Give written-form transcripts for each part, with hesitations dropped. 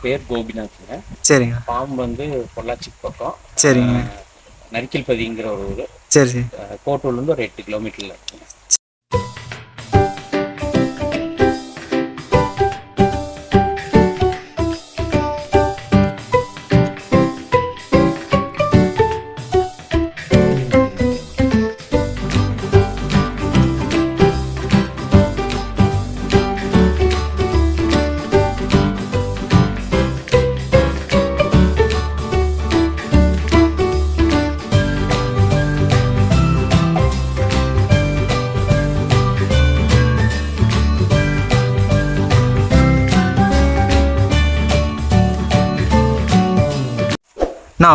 பேர் கோபிநாத்ங்க. சரிங்க. ஃபார்ம் வந்து பொள்ளாச்சிக்கு பக்கம். சரிங்க. நரிக்கல்பதிங்கிற ஒரு ஊர். சரி சரி. கோட்டூர்லேருந்து ஒரு 8 கிலோமீட்டரில் இருக்குங்க.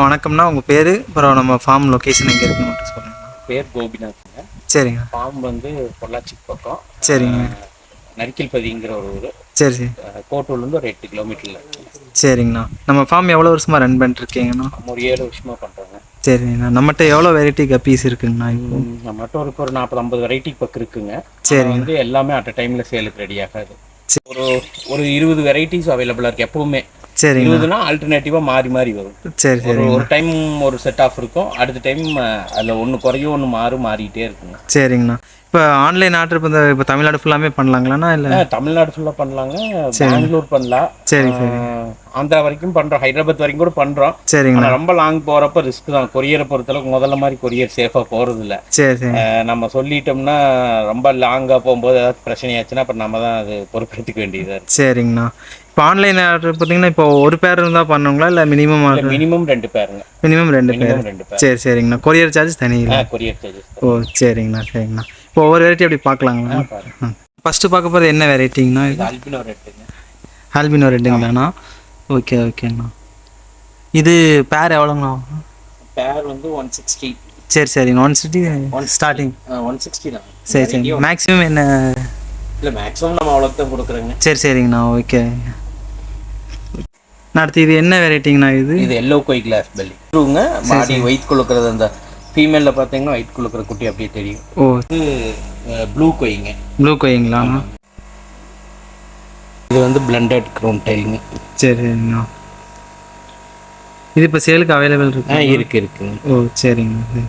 வணக்கம்ண்ணா, உங்கள் பேர் அப்புறம் நம்ம ஃபார்ம் லொக்கேஷன் எங்கே இருக்குன்னு மட்டும் சொல்லுங்கள். பேர் கோபிநாத்ங்க. சரிங்க. ஃபார்ம் வந்து பொள்ளாச்சிக்கு பக்கம். சரிங்க. நரிக்கல்பதிங்கிற ஒரு ஊர். சரி சரி. கோட்டூர்லேருந்து ஒரு 8 கிலோமீட்டரில் இருக்குங்க. சரிங்கண்ணா. நம்ம ஃபார்ம் எவ்வளோ வருஷமாக ரன் பண்ணிட்டுருக்கீங்கண்ணா? ஒரு 7 வருஷமாக பண்ணுறோங்க. சரிங்கண்ணா. நம்மகிட்ட எவ்வளோ வெரைட்டி கப்பீஸ் இருக்குங்கண்ணா? இப்போ நம்மகிட்ட ஒரு 40-50 வெரைட்டி பக்கம் இருக்குங்க. சரி. வந்து எல்லாமே அட் அ டைமில் சேலுக்கு ரெடி ஆகாது. ஒரு 20 வெரைட்டிஸ் அவைலபிளாக இருக்குது எப்போவுமே. சரி. 20னா ஆல்டர்னேட்டிவாக மாறி மாறி வரும். சரி சரி. ஒரு டைம் ஒரு செட் ஆஃப் இருக்கும், அடுத்த டைம் அதில் ஒன்று குறையும் ஒன்று மாறிட்டே இருக்குங்க. சரிங்கண்ணா. இப்போ ஆன்லைன் ஆர்டர் இப்போ தமிழ்நாடு ஃபுல்லாமே பண்ணலாங்களாண்ணா? இல்லை தமிழ்நாடு ஃபுல்லாக பண்ணலாங்க. பெங்களூர் பண்ணலாம். சரி சரி. ஆந்திரா வரைக்கும் பண்ணுறோம், ஹைதராபாத் வரைக்கும் கூட பண்ணுறோம். சரிங்கண்ணா. ஆனால் ரொம்ப லாங் போகிறப்ப ரிஸ்க் தான். கொரியரை பொறுத்தளவுக்கு முதல்ல மாதிரி கொரியர் சேஃபாக போகிறது இல்லை. சரி சரி. நம்ம சொல்லிட்டோம்னா ரொம்ப லாங்காக போகும்போது ஏதாவது பிரச்சனையாச்சுன்னா அப்புறம் நம்ம தான் அது பொறுப்பெடுத்துக்க வேண்டியதாக இருக்குது. சரிங்கண்ணா. இப்போ ஆன்லைன் ஆர்டர் பார்த்தீங்கன்னா இப்போ ஒரு பேர் இருந்தால் பண்ணுங்களா இல்லை மினிமம்? மினிமம் 2 பேருங்க. மினிமம் 2 பேர். சரி சரிங்கண்ணா. கொரியர் சார்ஜ் தனி இல்லை? Courier charges. ஓ சரிங்கண்ணா சரிங்கண்ணா. இப்போ ஒவ்வொரு வெரைட்டி அப்படி பார்க்கலாங்களா? ஃபஸ்ட்டு பார்க்க போகிறது என்ன வெரைட்டிங்கண்ணா? இது ஆல்பினோ ரெட்டுங்க. ஆல்பினோ ரெட்டுங்களாண்ணா? ஓகே ஓகேண்ணா. இது பேர் எவ்வளோங்கண்ணா? பேர் வந்து 160. சரி சரிங்க. 160 ஸ்டார்டிங். 160 தான். சரி சரி. மேக்ஸிமம் என்ன? இல்லை மேக்ஸிமம் நம்ம அவ்வளோக்கு தான் கொடுக்குறோங்க. சரி சரிங்கண்ணா. ஓகே. அடுத்து இது என்ன வெரைட்டிங்கண்ணா? இது எல்லோ கொய் கிளாஸ் பெல்லி ட்ரூங்க. பாடி ஒயிட் கொடுக்குறது அந்த ஃபீமேலில் பார்த்தீங்கன்னா ஒயிட் கொடுக்குற குட்டி அப்படியே தெரியும். ஓ. இது ப்ளூ கொய்ங்க. ப்ளூ கொய்ங்களா? இது வந்து பிளண்டட் க்ரௌன் டைலுங்க. சரி சரிங்கண்ணா. இது இப்போ சேலுக்கு அவைலபிள் இருக்கு? இருக்குங்க. ஓ சரிங்க.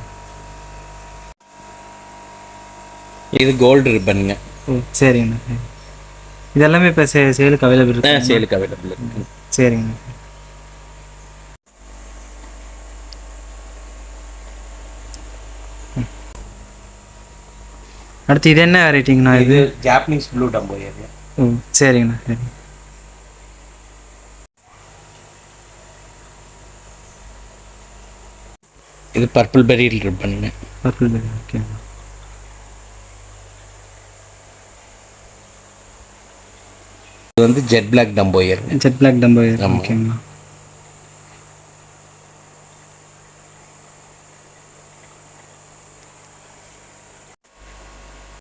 இது கோல்டு ரிப்பனுங்க. ஓ சரிங்கண்ணா. இதெல்லாமே இப்போ சேலுக்கு அவைலபிள் இருக்கு? சேலுக்கு அவைலபிள் இருக்கு. சரிங்க. அடுத்து இது என்ன வெரைட்டிங்கண்ணா? இது ஜாப்பனீஸ் ப்ளூ டம்போயர். ஓ சரிங்கண்ணா சரி. இது பர்பிள் பெரி ரிப்பனுங்க. பர்பிள் பெரி. ஓகேண்ணா. இது வந்து ஜெட் பிளாக் டம்போயர். Jet black டம்போயர். ஓகேங்கண்ணா.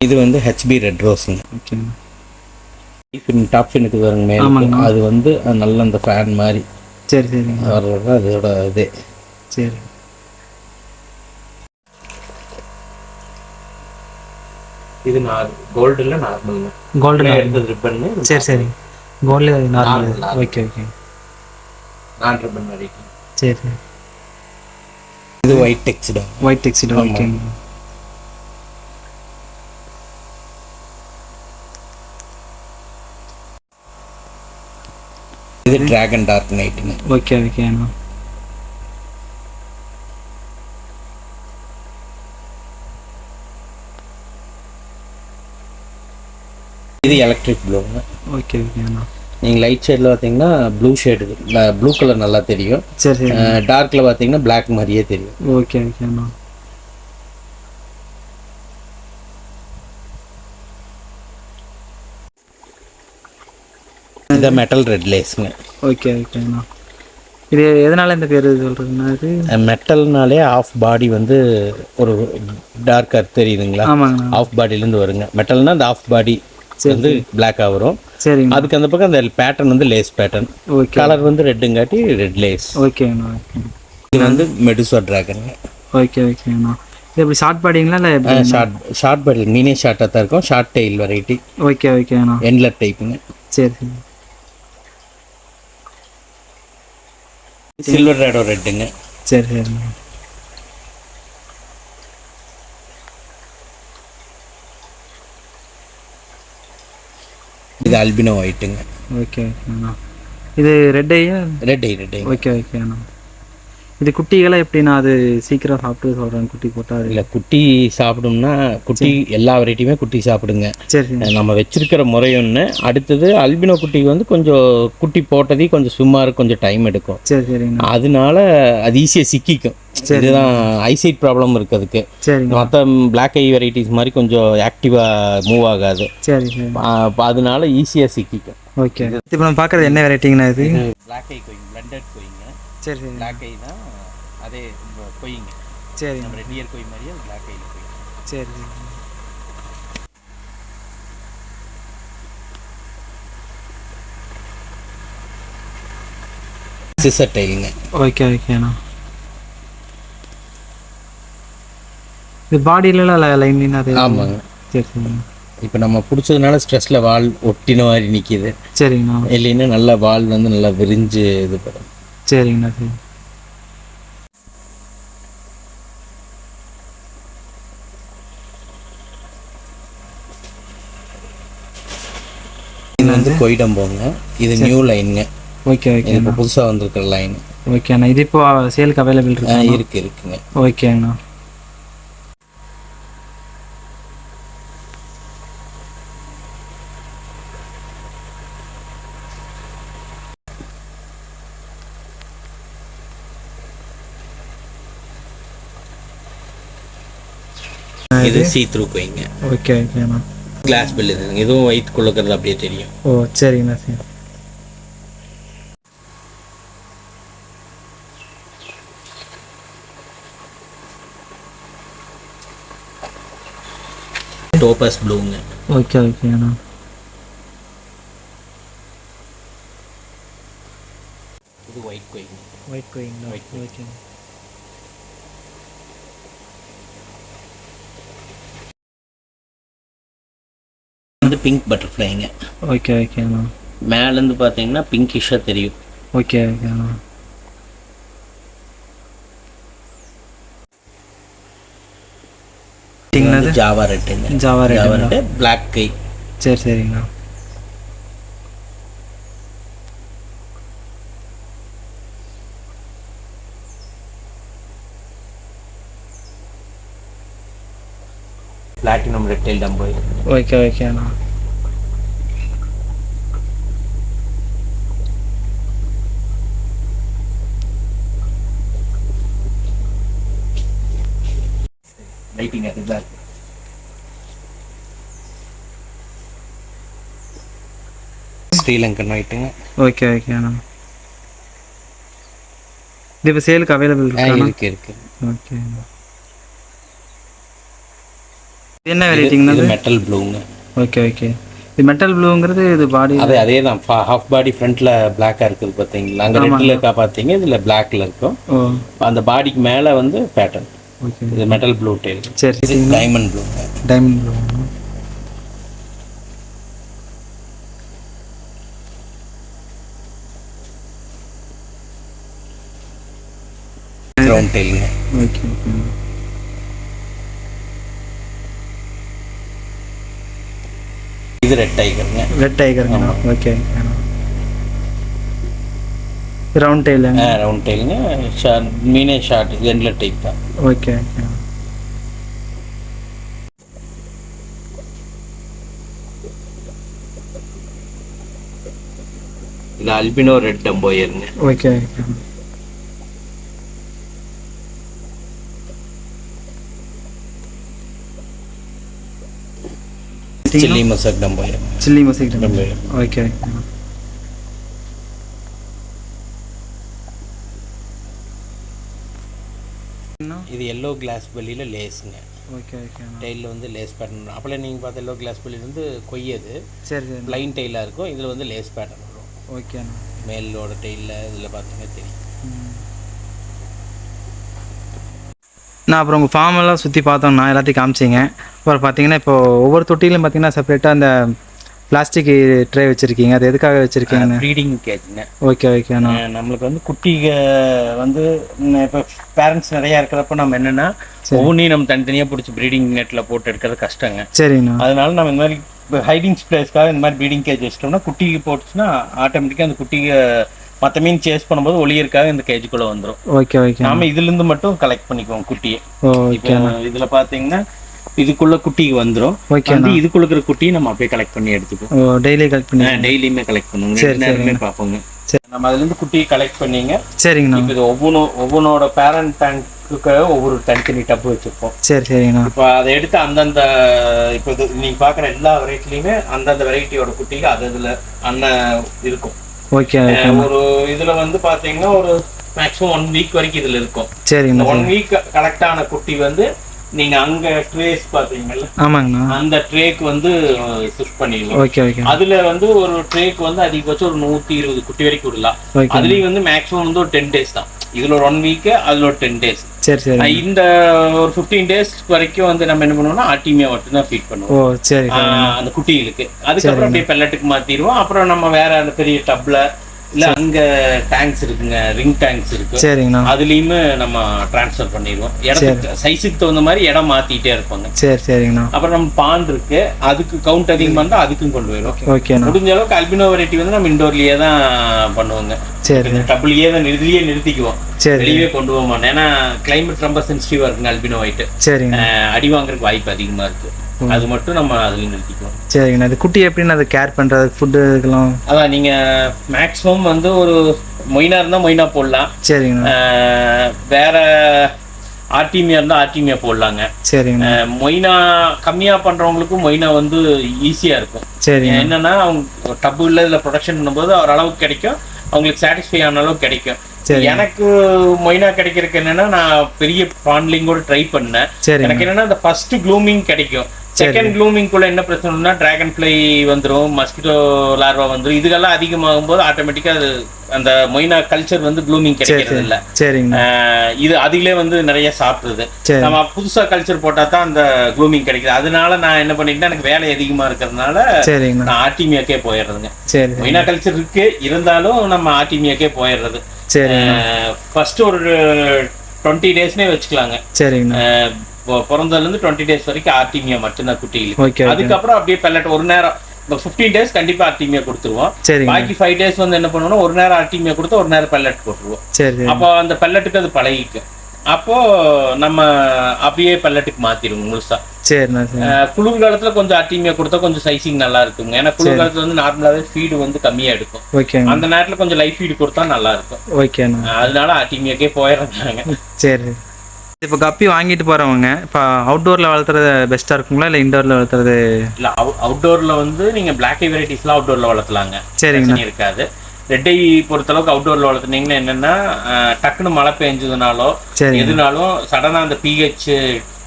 இது வந்து ஹெச்பி ரெட் ரோஸுங்க. ஓகேண்ணா. டாப் ஃபினுக்கு வருங்க மேலே, அது வந்து நல்ல அந்த ஃபேன் மாதிரி. சரி சரி. வர்றது அதோட இது. சரி. இது கோல்டில் நார்மலுங்க. கோல்டில் எடுத்தது ரிப்பன். சரி சரி. கோல்டில் நார்மல். Okay okay. நான் ரிப்பன் வெரைட்டி. சரி சரி. இது ஒயிட் டெக்ஸ்டு. White text. ஓகேங்க. இது டிராகன் டார்க் நைட்டுங்க. ஓகே ஓகேண்ணா. இது எலக்ட்ரிக் ப்ளூங்க. ஓகே ஓகேண்ணா. நீங்கள் லைட் ஷேடில் பார்த்தீங்கன்னா ப்ளூ ஷேடு, ப்ளூ கலர் நல்லா தெரியும். சரி சரி. டார்க்கில் பார்த்தீங்கன்னா பிளாக் மாதிரியே தெரியும். ஓகே ஓகேண்ணா. இந்த மெட்டல் ரெட் லேஸுங்க. ஓகே ஓகேண்ணா. இது எதனால் இந்த பேர் சொல்கிறதுண்ணா? இது மெட்டல்னாலே ஆஃப் பாடி வந்து ஒரு டார்க்காக தெரியுதுங்களா? ஆமாங்க. ஆஃப் பாடியிலேருந்து வருங்க. மெட்டல்னால் அந்த ஆஃப் பாடி வந்து பிளாக்காக வரும். சரிங்க. அதுக்கு அந்த பக்கம் அந்த பேட்டர்ன் வந்து லேஸ் பேட்டர்ன். ஓகே. கலர் வந்து ரெட்டுங்காட்டி ரெட் லேஸ். ஓகேண்ணா. ஓகே. இது வந்து மெடுசா ட்ராகனுங்க. ஓகே ஓகேண்ணா. இது எப்படி ஷார்ட் பாடிங்களா இல்லை ஷார்ட் பாடி? மீனே ஷார்ட்டாக தான் இருக்கும். Short tail variety. ஓகே ஓகேண்ணா. என்லர் டைப்புங்க. சரி சரி. சில்வர் ரேடோ ரெட்டுங்க. சரி சரிண்ணா. இது அல்பினோ ஒயிட்டுங்க. ஓகே ஓகேண்ணா. இது ரெட் ஐயா? ரெட் ஐ. ஓகே ஓகேண்ணா. இது குட்டிகளாக எப்படின்னா அது சீக்கிரம் சாப்பிட்டு சொல்கிறேன் குட்டி போட்டால்? இல்லை, குட்டி சாப்பிடும்னா குட்டி எல்லா வெரைட்டியுமே குட்டி சாப்பிடுங்க. சரி. நம்ம வச்சிருக்கிற முறை ஒன்று. அடுத்தது அல்பினோ குட்டிக்கு வந்து கொஞ்சம் குட்டி போட்டதையும் கொஞ்சம் சும்மா கொஞ்சம் டைம் எடுக்கும். சரி சரிங்க. அதனால அது ஈஸியாக சிக்கிக்கும். இதுதான் ஐசைட் ப்ராப்ளம் இருக்கிறதுக்கு. சரி. மற்ற பிளாக் ஐ வெரைட்டிஸ் மாதிரி கொஞ்சம் ஆக்டிவாக மூவ் ஆகாது. சரி சரி. அதனால ஈஸியாக சிக்கிக்கும். ஓகே. இப்போ நம்ம பார்க்குறது என்ன வெரைட்டிங்கண்ணா இது? பிளாக் ஐ கோயிங், பிளண்டட் கோயிங்க. சரி சரி. பிளாக் ஐ தான் அதே கோயிங்க. சரி. நம்ம ரெட் இயர் கோய் மாதிரியே அது பிளாக் ஐல கோயிங். சரி. சிசர் டைலுங்க. ஓகே ஓகேண்ணா. இது பாடியிலலாம் லைன் அது? ஆமாங்க. சரி சரி. இப்போ நம்ம பிடிச்சதுனால ஸ்ட்ரெஸ்ஸில் வால் ஒட்டின மாதிரி நிற்கிது. சரிங்கண்ணா. இல்லைன்னா நல்லா வால் வந்து நல்லா விரிஞ்சு இது பண்ணும். சரிங்கண்ணா. சரி. இது வந்து கொய்டம்போங்க. இது நியூ லைனுங்க. Okay okay. இப்போ புதுசாக வந்திருக்கிற லைன். ஓகேண்ணா. இது இப்போ சேலுக்கு அவைலபிள் இருக்கா? இருக்குங்க. ஓகேங்கண்ணா. இது சீ த்ரூ கோயிங்க. ஓகே ஓகேண்ணா. கிளாஸ் பில் இதுங்க. இதுவும் ஒயிட் குள்ளக்கிறது அப்படியே தெரியும். ஓ சரிங்கண்ணா. சரி. டோபஸ் ப்ளூங்க. ஓகே ஓகேண்ணா. இது ஒயிட் கோயிங். ஒயிட் கோயிங்களா? ஓகே. வந்து பிங்க் பட்டர்ஃப்ளைங்க. ஓகே ஓகேண்ணா. மேலேருந்து பார்த்தீங்கன்னா பிங்கிஷாக தெரியும். ஓகே ஓகேண்ணா. ஜாவா ரெட்டுங்க. ஜாவா ரெட்டு, பிளாக் கை. சரி சரிங்கண்ணா. Platinum red tail dumbo. Okay ஓகேண்ணா. லைட்டிங் அது பிளாக். ஸ்ரீலங்கன் ஒயிட்டுங்க. ஓகே ஓகேண்ணா. இது இப்போ சேலுக்கு அவைலபிள் இருக்கா? இருக்கு. ஓகேண்ணா. என்ன வெரைட்டிங்கண்ணா? இது மெட்டல் ப்ளூங்க. Okay okay. இது மெட்டல் ப்ளூங்கிறது இது பாடி அதே தான். ஹாஃப் பாடி ஃப்ரண்ட்டில் பிளாக்காக இருக்குது பார்த்தீங்களா? அங்கே ரெட்டில் இருக்கா பார்த்தீங்க, இதில் பிளாக்கில் இருக்கும். ஓ. அந்த பாடிக்கு மேலே வந்து பேட்டர்ன். ஓகே. இது மெட்டல் ப்ளூ டெயில். சரி. இது டைமண்ட் ப்ளூங்க. Diamond blue. க்ரௌன் டெயிலுங்க. Okay okay. இது ரெட் டைகருங்க. ரெட் டைகருங்க. ஓகே. Round tail. ரவுண்ட் டெயிலுங்க. மீனே ஷார்ட் ரெண்டில் டைப் தான். Okay okay. இது அல்பினோ ரெட் டம்போயருங்க. Okay okay. Chilli mosaic dumbo ear. Chilli mosaic dumbo ear. Okay. இது எல்லோ கிளாஸ் பெல்லியில் லேஸுங்க. Okay okay. டெயிலில் வந்து லேஸ் பேட்டர்ன். அப்போல்லாம் நீங்கள் பார்த்த எல்லோ கிளாஸ் பெல்லில் வந்து கொய்யது. சரி சரி. ப்ளைன் டெயிலாக இருக்கும். இதில் வந்து லேஸ் பேட்டர்ன் வரும். ஓகேண்ணா. மேலோட டெயிலில் இதில் பார்த்தீங்கன்னா தெரியும். நான் அப்புறம் உங்கள் ஃபார்மெல்லாம் சுற்றி பார்த்தோம்னா எல்லாத்தையும் காமிச்சிங்க. அப்புறம் பார்த்தீங்கன்னா இப்போ ஒவ்வொரு தொட்டிலையும் பார்த்தீங்கன்னா செப்பரேட்டாக அந்த பிளாஸ்டிக் ட்ரே வச்சுருக்கீங்க, அது எதுக்காக வச்சுருக்கீங்கண்ணே? ப்ரீடிங் கேஜுங்க. ஓகே ஓகேண்ணா. நம்மளுக்கு வந்து குட்டிக வந்து இப்போ பேரண்ட்ஸ் நிறையா இருக்கிறப்ப நம்ம என்னென்னா ஒவ்வொன்றையும் நம்ம தனித்தனியாக பிடிச்சி ப்ரீடிங் நெட்டில் போட்டு எடுக்கிறது கஷ்டங்க. சரிங்கண்ணா. அதனால நம்ம இந்த மாதிரி ஹைடிங் ஸ்ப்ளேஸ்க்காக இந்த மாதிரி ப்ரீடிங் கேஜ் வச்சிட்டோம்னா குட்டிக்கு போட்டுச்சுன்னா ஆட்டோமேட்டிக்காக அந்த குட்டிக்கு மற்ற மீன் சேஸ் பண்ணும்போது ஒளியற்காக இந்த கேஜுக்குள்ளே வந்துடும். Okay okay. நாம இதுலேருந்து மட்டும் கலெக்ட் பண்ணிக்குவோம் குட்டியை. ஓகே. இதில் பார்த்தீங்கன்னா இதுக்குள்ள குட்டிக்கு வந்துடும். வந்து இதுக்குள்ள இருக்கிற குட்டியை நம்ம அப்படியே கலெக்ட் பண்ணி எடுத்துக்குவோம். டெய்லி கலெக்ட் பண்ணி டெய்லியுமே கலெக்ட் பண்ணுவோம். நேரமே பார்ப்போங்க. நம்ம அதுலேருந்து குட்டியை கலெக்ட் பண்ணிங்க. சரிங்கண்ணா. இப்போ இது ஒவ்வொன்னோட பேரண்ட் டேங்க்கு ஒவ்வொரு தனித்தனி டப்பு வச்சுருப்போம். சரி சரிங்கண்ணா. இப்போ அதை எடுத்து அந்தந்த இப்போ இது நீங்கள் பார்க்குற எல்லா வெரைட்டிலையுமே அந்தந்த வெரைட்டியோட குட்டிக்கு அது இதில் அண்ணன் இருக்கும். ஓகே. ஒரு இதில் வந்து பார்த்தீங்கன்னா ஒரு மேக்ஸிமம் 1 வீக் வரைக்கும் இதில் இருக்கும். சரிங்கண்ணா. 1 வீக் கலெக்ட் ஆன குட்டி வந்து நீங்க அங்க ட்ரேஸ் பாத்தீங்கல்ல, ஆமாங்கண்ணா, அந்த ட்ரேக்கு வந்து ஷிஃப்ட் பண்ணிடலாம். Okay okay. அதுல வந்து ஒரு ட்ரேக்கு வந்து அதிகபட்சம் ஒரு 120 குட்டி வரைக்கும் விடலாம். அதுலயும் வந்து மேக்ஸிமம் வந்து ஒரு 10 டேஸ் தான். இதுல ஒரு 1 வீக், அதுல ஒரு 10 டேஸ். சரி சரி. இந்த ஒரு 15 டேஸ் வரைக்கும் வந்து நம்ம என்ன பண்ணுவோம்னா ஆர்டிமியா மட்டும் தான் ஃபீட் பண்ணுவோம். ஓ சரி. அந்த குட்டிகளுக்கு அதுக்கப்புறம் அப்படியே பெல்லட்டுக்கு மாத்திடுவோம். அப்புறம் நம்ம வேற அந்த பெரிய டப்ல இல்ல அங்க டேங்க்ஸ் இருக்குங்க, ரிங் டேங்க்ஸ் இருக்கு. சரிங்கண்ணா. அதுலயுமே நம்ம டிரான்ஸ்ஃபர் பண்ணிடுவோம். இடத்துக்கு சைஸுக்கு தகுந்த மாதிரி இடம் மாத்திட்டே இருப்பாங்க. சரி சரிங்கண்ணா. அப்புறம் நம்ம பாண்ட் இருக்கு, அதுக்கு கவுண்ட் அதிகமா இருந்தா அதுக்கும் கொண்டு போயிடும். ஓகே. முடிஞ்ச அளவுக்கு அல்பினோ வெரைட்டி வந்து நம்ம இண்டோர்லயே தான் பண்ணுவாங்க. சரி. டபுள்லயே தான் நிறுத்திக்குவோம். வெளியே கொண்டு போக மாட்டோம். ஏன்னா கிளைமேட் ரொம்ப சென்சிட்டிவா இருக்குங்க அல்பினோ ஒயிட். சரிங்க. அடி வாங்குறதுக்கு வாய்ப்பு அதிகமா இருக்கு. அது மட்டும் நம்ம அதுல நிறுத்திக்குவோம். சரிங்கண்ணா. அது குட்டி எப்படின்னு அதை கேர் பண்றது, ஃபுட்டு இதுக்கெல்லாம்? அதான் நீங்க மேக்ஸிமம் வந்து ஒரு மொயினா இருந்தா மொயினா போடலாம். சரிங்கண்ணா. வேற ஆர்டிமியா இருந்தா ஆர்டிமியா போடலாங்க. சரிங்க. மொயினா கம்மியா பண்றவங்களுக்கும் மொயினா வந்து ஈஸியா இருக்கும். சரி. என்னன்னா அவங்க டப்பு இல்லை இதுல ப்ரொடக்ஷன் பண்ணும்போது ஒரு அளவுக்கு கிடைக்கும், அவங்களுக்கு சாட்டிஸ்ஃபை ஆன அளவுக்கு கிடைக்கும். எனக்கு மொயினா கிடைக்கிறதுக்கு என்னன்னா நான் பெரிய பாண்ட்லிங்கோட ட்ரை பண்ணேன். எனக்கு என்னன்னா அந்த ஃபர்ஸ்ட் க்ளூமிங் கிடைக்கும். செகண்ட் க்ளூமிங்குள்ள என்ன பிரச்சனைனா டிராகன் ஃப்ளை வந்துடும், மஸ்கிட்டோ லார்வா வந்துடும். இதுக்கெல்லாம் அதிகமாகும் போது ஆட்டோமேட்டிக்கா அது அந்த மொயினா கல்ச்சர் வந்து க்ளூமிங் கிடைக்கிறது இல்லை. இது அதிலே வந்து நிறைய சாப்பிடுது. நம்ம புதுசா கல்ச்சர் போட்டா தான் அந்த க்ளூமிங் கிடைக்குது. அதனால நான் என்ன பண்ணிட்டேன், எனக்கு வேலை அதிகமா இருக்கிறதுனால நான் ஆர்டிமியாக்கே போயிடுறதுங்க. மொயினா கல்ச்சர் இருக்கு இருந்தாலும் நம்ம ஆர்டிமியாக்கே போயிடுறது. ஃபர்ஸ்ட் ஒரு 20 டேஸ்னே வச்சுக்கலாங்க. பிறந்ததுல இருந்து 20 டேஸ் வரைக்கும் ஆர்டிமியா மட்டும்தான் குட்டிகளுக்கு. அதுக்கப்புறம் அப்படியே பெல்லட் ஒரு நேரம் 15 டேஸ் கண்டிப்பா ஆர்டிமியா கொடுத்துருவோம். பாக்கி 5 டேஸ் வந்து என்ன பண்ணுவோம்னா ஒரு நேரம் ஆர்டிமியா கொடுத்து ஒரு நேரம் பெல்லட் போட்டுருவோம். அப்போ அந்த பெல்லட்டுக்கு அது பழகிக்கும். அப்போ நம்ம அப்படியே பெல்லட்டுக்கு மாத்திடுவோம் முழுசா. குளிர் காலத்துல கொஞ்சம் ஆர்டிமியா கொடுத்தா கொஞ்சம் சைசிங் நல்லா இருக்குங்க. ஏன்னா குளிர் காலத்துல வந்து நார்மலாவே ஃபீடு வந்து கம்மியா எடுக்கும். அந்த நேரத்துல கொஞ்சம் லைஃப் ஃபீடு கொடுத்தா நல்லா இருக்கும். அதனால ஆர்டிமியாக்கே போயிடுறாங்க. சரி. இப்போ கப்பி வாங்கிட்டு போறவங்க இப்போ அவுட்டோர்ல வளர்த்துறது பெஸ்டா இருக்குங்களா இல்லை இண்டோர்ல வளர்த்துறது? இல்ல அவுட்டோர்ல வந்து நீங்க பிளாக் ஐ வெரைட்டிஸ்லாம் அவுட்டோர்ல வளர்த்தலாங்க. சரிங்க. இருக்காது. ரெட் ஐ பொறுத்தளவுக்கு அவுட்டோர்ல வளர்த்துனீங்கன்னா என்னன்னா டக்குன்னு மழை பெஞ்சதுனாலோ எதுனாலும் சடனா அந்த பிஹெச்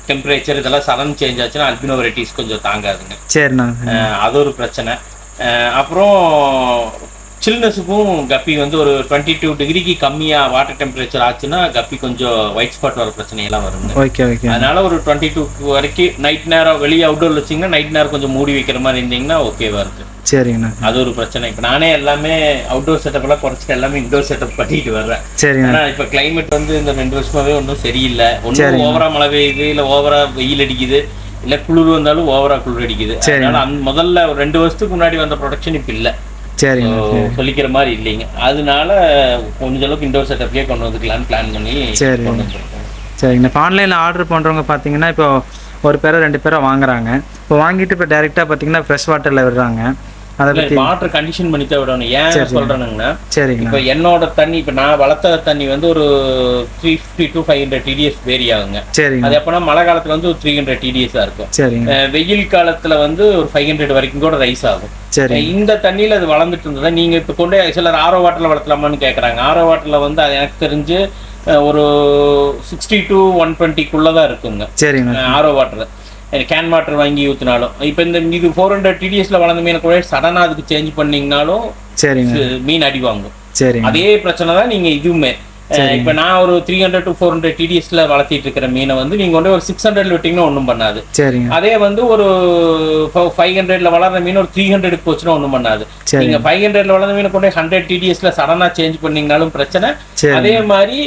டெம்பரேச்சர் இதெல்லாம் சடன் சேஞ்ச் ஆச்சுன்னா அல்பினோ வெரைட்டிஸ் கொஞ்சம் தாங்காதுங்க. சரிண்ணா. அது ஒரு பிரச்சனை. அப்புறம் சில்னஸுக்கும் கப்பி வந்து ஒரு 22 டிகிரிக்கு கம்மியா வாட்டர் டெம்பரேச்சர் ஆச்சுன்னா கப்பி கொஞ்சம் ஒயிட் ஸ்பாட் வர பிரச்சனையெல்லாம் வருங்க. அதனால ஒரு 22 வரைக்கும் நைட் நேரம் வெளியே அவுட்டோர்ல வச்சிங்கன்னா நைட் நேரம் கொஞ்சம் மூடி வைக்கிற மாதிரி இருந்தீங்கன்னா ஓகேவா இருக்கு. சரிங்கண்ணா. அது ஒரு பிரச்சனை. இப்போ நானே எல்லாமே அவுட்டோர் செட்டப் எல்லாம் குறைச்சிட்டு எல்லாமே இண்டோர் செட்டப் பண்ணிட்டு வர்றேன். ஏன்னா இப்போ கிளைமேட் வந்து இந்த 2 வருஷமாவே ஒன்றும் சரியில்லை. ஒன்றும் ஓவரா மழை பெய்யுது, இல்லை ஓவரா வெயில் அடிக்குது, இல்லை குளிர் வந்தாலும் ஓவரா குளிர் அடிக்குது. அதனால முதல்ல ஒரு 2 வருஷத்துக்கு முன்னாடி வந்த ப்ரொடக்ஷன் இப்போ இல்லை. சொல்லிக்கிற மாதிரி இல்லைங்க. அதனால கொஞ்சம் அளவுக்கு இண்டோர் செட்டப்லயே கொண்டு வந்துக்கலாம்னு பிளான் பண்ணி கொண்டு வந்துருக்கோம். சரிங்க. இப்போ ஆன்லைனில் ஆர்டர் பண்ணுறவங்க பார்த்தீங்கன்னா இப்போ ஒரு பேரோ 2 பேரோ வாங்குறாங்க. இப்போ வாங்கிட்டு இப்போ டைரெக்டாக பார்த்தீங்கன்னா ஃப்ரெஷ் வாட்டரில் விடுறாங்க. அதை பற்றி வாட்டர் கண்டிஷன் பண்ணி தான் விடணும். ஏன் சொல்கிறேனுங்கன்னா இப்போ என்னோட தண்ணி இப்போ நான் வளர்த்த தண்ணி வந்து ஒரு 350 to 500 TDS வேரி ஆகுங்க. அது எப்போனா மழை காலத்தில் வந்து ஒரு 300 TDS-ஆ இருக்கும். வெயில் காலத்தில் வந்து ஒரு 500 வரைக்கும் கூட ரைஸ் ஆகும். இந்த தண்ணியில் அது வளர்ந்துட்டு இருந்ததா நீங்கள் இப்போ கொண்டு சிலர் ஆரோ வாட்டரில் வளர்த்தலாமான்னு கேட்குறாங்க. ஆரோ வாட்டரில் வந்து அது எனக்கு தெரிஞ்சு ஒரு 60 to 120 இருக்குங்க. ஆரோ வாட்டர் கேன் வாட்டர் வாங்கி ஊற்றினாலும் இப்போ இந்த இது 400 TDS-ல வளர்ந்த மீனை கூட சடனாக அதுக்கு சேஞ்ச் பண்ணிங்கனாலும் மீன் அடி வாங்கும். அதே பிரச்சனை தான் நீங்கள் இதுவுமே இப்போ நான் ஒரு 300 to 400 TDSல வளர்த்திட்டு இருக்கிற மீனை வந்து நீங்க வந்து ஒரு 600 விட்டீங்கன்னா ஒன்றும் பண்ணாது. அதே வந்து ஒரு 500ல வளர்ற மீன் ஒரு 300 போச்சுன்னா ஒன்றும் பண்ணாது. நீங்க 500ல வளர்ந்த மீனை கொண்டு 100 TDSல சடனா சேஞ்ச் பண்ணீங்கனாலும் பிரச்சனை. அதே மாதிரி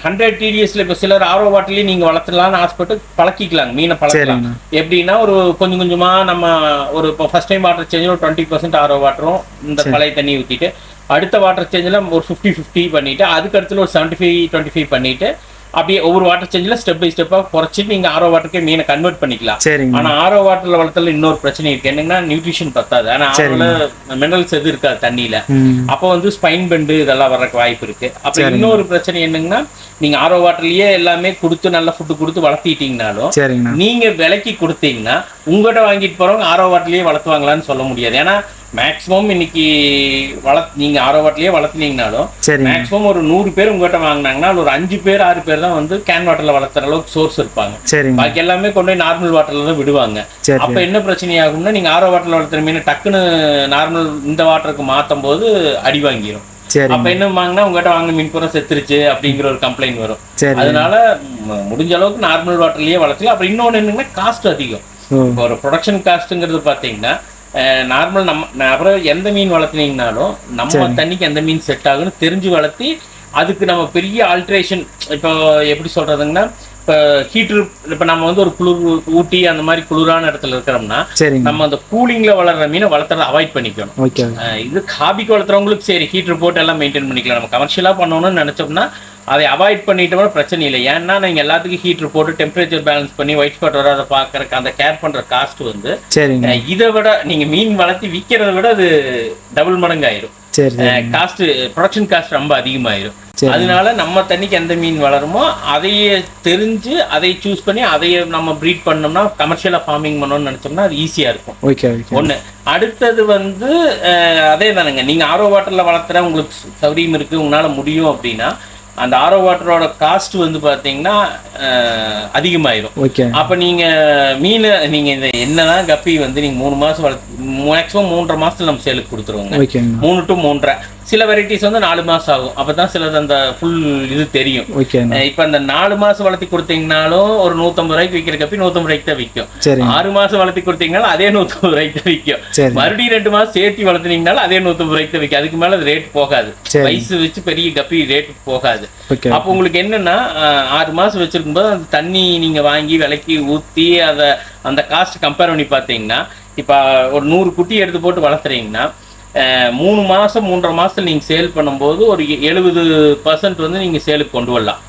100 TDSல இப்போ சிலர் ஆர்ஓ வாட்டர்லயே நீங்க வளர்த்துலாம்னு ஆசைப்பட்டு பழக்கிக்கலாங்க, மீனை பழக்கலாம். எப்படின்னா ஒரு கொஞ்சம் கொஞ்சமா நம்ம ஒரு ஃபர்ஸ்ட் டைம் வாட்டர் சேஞ்ச் ஒரு 20% ஆர்ஓ வாட்டரும் இந்த பழைய தண்ணி ஊற்றிட்டு, அடுத்த வாட்டர் சேஞ்சில் ஒரு 50-50 பண்ணிட்டு, அதுக்கு அடுத்துல ஒரு 75-25 பண்ணிட்டு, அப்படியே ஒவ்வொரு வாட்டர் சேஞ்சில் ஸ்டெப் பை ஸ்டெப்பாக குறைச்சிட்டு நீங்கள் ஆர்ஓ வாட்டருக்கே மீனை கன்வெர்ட் பண்ணிக்கலாம். ஆனால் ஆர்ஓ வாட்டரில் வளர்த்தல இன்னொரு பிரச்சனை இருக்கு. என்னங்கன்னா நியூட்ரிஷன் பத்தாது. ஆனால் ஆர்ஓல மினரல்ஸ் எது இருக்காது தண்ணியில. அப்போ வந்து ஸ்பைன் பெண்டு இதெல்லாம் வர்றதுக்கு வாய்ப்பு இருக்கு. அப்போ இன்னொரு பிரச்சனை என்னங்கன்னா, நீங்க ஆர்ஓ வாட்டர்லயே எல்லாமே கொடுத்து நல்ல ஃபுட்டு கொடுத்து வளர்த்திட்டீங்கனாலும் நீங்க விலைக்கு கொடுத்தீங்கன்னா உங்கள்கிட்ட வாங்கிட்டு போறவங்க ஆர்ஓ வாட்டர்லயே வளர்த்துவாங்களான்னு சொல்ல முடியாது. ஏன்னா மேக்ஸிமம் இன்னைக்கு நீங்க ஆர்ஓ வாட்டர்லயே வளர்த்துனீங்கனாலும் மேக்ஸிமம் ஒரு 100 பேர் உங்ககிட்ட வாங்கினாங்கன்னா ஒரு 5 பேர் 6 பேர் தான் வந்து கேன் வாட்டர்ல வளர்த்துற அளவுக்கு சோர்ஸ் இருப்பாங்க. பாக்கி எல்லாமே கொண்டு போய் நார்மல் வாட்டர்ல தான் விடுவாங்க. அப்ப என்ன பிரச்சனை ஆகும்னா, நீங்க ஆர்ஓ வாட்டர்ல வளர்த்துற மீன் டக்குன்னு நார்மல் இந்த வாட்டருக்கு மாத்தும் போது அடி வாங்கிரும். அப்ப என்ன வாங்கினா உங்ககிட்ட வாங்கின மீன் பூரா செத்துருச்சு அப்படிங்கிற ஒரு கம்ப்ளைண்ட் வரும். அதனால முடிஞ்ச அளவுக்கு நார்மல் வாட்டர்லயே வளர்த்துக்கலாம். அப்புறம் இன்னொன்னு என்னன்னா, காஸ்ட் அதிகம். ஒரு ப்ரொடக்ஷன் காஸ்ட்ங்கிறது பாத்தீங்கன்னா நார்மல் நம்ம அப்புறம் எந்த மீன் வளர்த்துனீங்கனாலும் நம்ம தண்ணிக்கு எந்த மீன் செட் ஆகுன்னு தெரிஞ்சு வளர்த்தி அதுக்கு நம்ம பெரிய ஆல்ட்ரேஷன், இப்போ எப்படி சொல்றதுங்கன்னா, இப்போ ஹீட்டர், இப்போ நம்ம வந்து ஒரு குளிர் ஊட்டி அந்த மாதிரி குளிரான இடத்துல இருக்கிறோம்னா நம்ம அந்த கூலிங்ல வளர்ற மீனை வளர்த்துறத அவாய்ட் பண்ணிக்கணும். இது ஹாபிக்கு வளர்த்துறவங்களுக்கு சரி ஹீட்டர் போட்டு எல்லாம் மெயின்டைன் பண்ணிக்கலாம். நம்ம கமர்ஷியலா பண்ணணும்னு நினைச்சோம்னா அதை அவாய்ட் பண்ணிட்டோம்னா பிரச்சனை இல்லை. ஏன்னா நீங்க எல்லாத்துக்கும் ஹீட்டர் போட்டு டெம்பரேச்சர் பேலன்ஸ் பண்ணி ஒயிட் ஸ்பாட் வராத பாக்குறதுக்கு அந்த கேர் பண்ற காஸ்ட் வந்து இதை விட நீங்க மீன் வளர்த்தி விற்கிறத விட அது டபுள் மடங்கு ஆயிரும். காஸ்ட், ப்ரொடக்ஷன் காஸ்ட் ரொம்ப அதிகமாயிரும். அதனால நம்ம தண்ணிக்கு எந்த மீன் வளருமோ அதையே தெரிஞ்சு அதை சூஸ் பண்ணி அதையே நம்ம ப்ரீட் பண்ணோம்னா கமர்ஷியலா ஃபார்மிங் பண்ணணும்னு நினைச்சோம்னா அது ஈஸியா இருக்கும். ஒண்ணு. அடுத்தது வந்து அதே தானுங்க, நீங்க ஆர்ஓ வாட்டர்ல வளர்த்துற உங்களுக்கு சௌரியம் இருக்கு, உங்களால முடியும் அப்படின்னா அந்த ஆர்ஓ வாட்டரோட காஸ்ட் வந்து பாத்தீங்கன்னா அதிகமாயிரும். அப்ப நீங்க மீன் நீங்க இந்த என்னதான் கப்பி வந்து நீங்க 3 மாசம் மேக்ஸிமம் 3.5 மாசத்துல நம்ம சேலுக்கு கொடுத்துருவோங்க. 3 to 3.5. சில வெரைட்டிஸ் வந்து 4 மாசம் ஆகும். அப்பதான் சிலது அந்த ஃபுல் இது தெரியும். இப்ப அந்த 4 மாசம் வளர்த்தி கொடுத்தீங்கனாலும் ஒரு 150 ரூபாய்க்கு விற்கிற கப்பி 150 ரூபாய்க்கு தான் விற்கும். 6 மாசம் வளர்த்தி கொடுத்தீங்கனாலும் அதே 150 ரூபாய்க்கு தான் விற்கும். மறுபடியும் 2 மாசம் சேர்த்து வளர்த்துனீங்கனாலும் அதே 150 ரூபாய்க்கு தான் விற்கும். அதுக்கு மேல அது ரேட் போகாது. வயசு வச்சு பெரிய கப்பி ரேட் போகாது. அப்போ உங்களுக்கு என்னன்னா 6 மாசம் வச்சிருக்கும் போது அந்த தண்ணி நீங்க வாங்கி விலைக்கு ஊத்தி அதை அந்த காஸ்ட் கம்பேர் பண்ணி பார்த்தீங்கன்னா, இப்ப ஒரு 100 குட்டி எடுத்து போட்டு வளர்த்துறீங்கன்னா 3 மாசம் 3.5 மாசத்துல நீங்க சேல் பண்ணும்போது ஒரு 70% வந்து நீங்க சேலுக்கு கொண்டு வரலாம்.